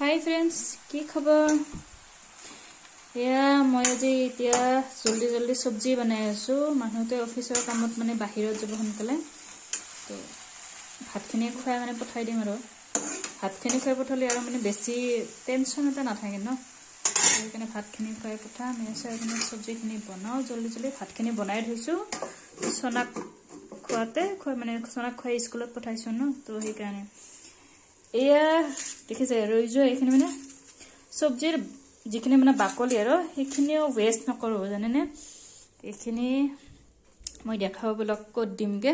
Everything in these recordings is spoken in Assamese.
हाय फ्रेंड्स की खबर या मैं आज इतना जल्दी जल्दी सब्जी बनाई आसो मानुते ऑफिसर कामत माने बाहिर যাব সোনকালে तो भातखिनि खुৱাই माने पठाই দিম আৰু भातखिनि खुৱাই पठाले আৰু মানে বেছি টেনশন এটা নাথাকে ন সেইকাৰণে भातखिनि खुৱাই पठा মেছে আৰু सब्जीखिनि बनाओ जल्दी जल्दी भातखिनि बनाই থৈছো সোনাক খুৱাতে মানে সোনাক খুৱাই স্কুলত পঠাইছো ন তো সেইকাৰণে এয়া দেখিছে ৰইজো এইখিনি মানে সবজিৰ যিখিনি মানে বাকলি আৰু সেইখিনিও ওয়েস্ট নকৰো জানে নে এইখিনি মই দেখাও ব্লক কোড দিমগে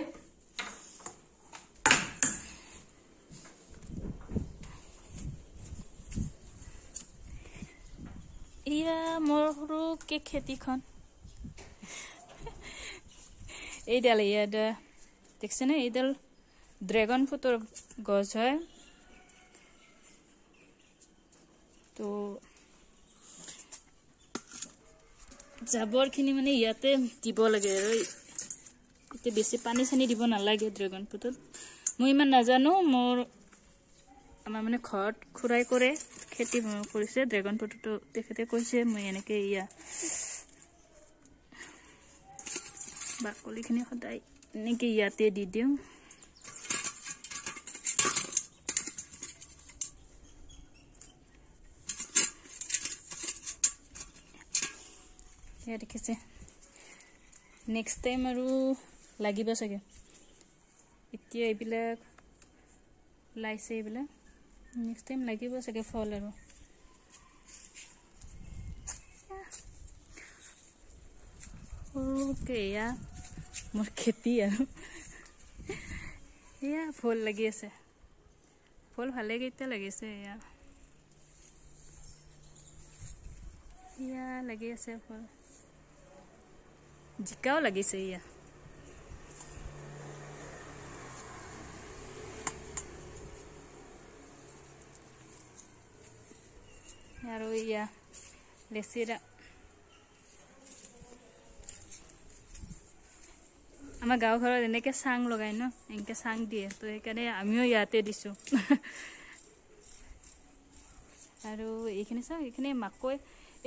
ইয়া মোৰো কে খেতিখন এইডাল ইয়াদা দেখছে না এইডাল ড্ৰাগন ফ্ৰুটৰ গছ হয় तो जाबरखिनि माने याते দিব লাগে আৰু এতে বেছি পানী সানি দিব নালাগে ড্ৰাগন ফ্ৰুটত মই ইমান নাজানো মোৰ আমাৰ মানে ঘৰত খুৰাই কৰে খেতি কৰিছে ড্রাগন ফ্রুটটো তেখেতে কৈছে মই এনেকে ইয়া বাকলিখিনি সদায় এনেকে ইয়াতে দি দিও या देखिसे नेक्स्ट टाइम আৰু লাগিব সকে এতিয়া এইবিলা লাইছে এইবিলা নেক্সট টাইম লাগিব সকে ফল আৰু ওকে या মোৰ খেতি আৰু या ফল লাগি আছে ফল ভালে গইতে লাগিছে या লাগি আছে ফল জিকাও লাগিছে ইয়া আৰু ইয়া লেচিৰা আমাৰ গাঁও ঘৰত এনেকে সাং লগাই ন এনেকে সাং দিয়ে তো সেইকাৰণে আমিও ইয়াতে দিছো আৰু এইখিনি চাও এইখিনি মাকৈ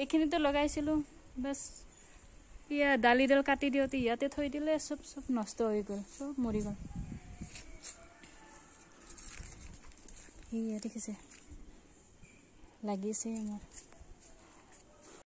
এইখিনিতে লগাইছিলো বাস ইয়া দালিডাল কাটি দিওতে ইয়াতে থৈ দিলে সব নষ্ট হৈ গল সব মৰি গল ইয়া দেখিছে লাগিছে মোৰ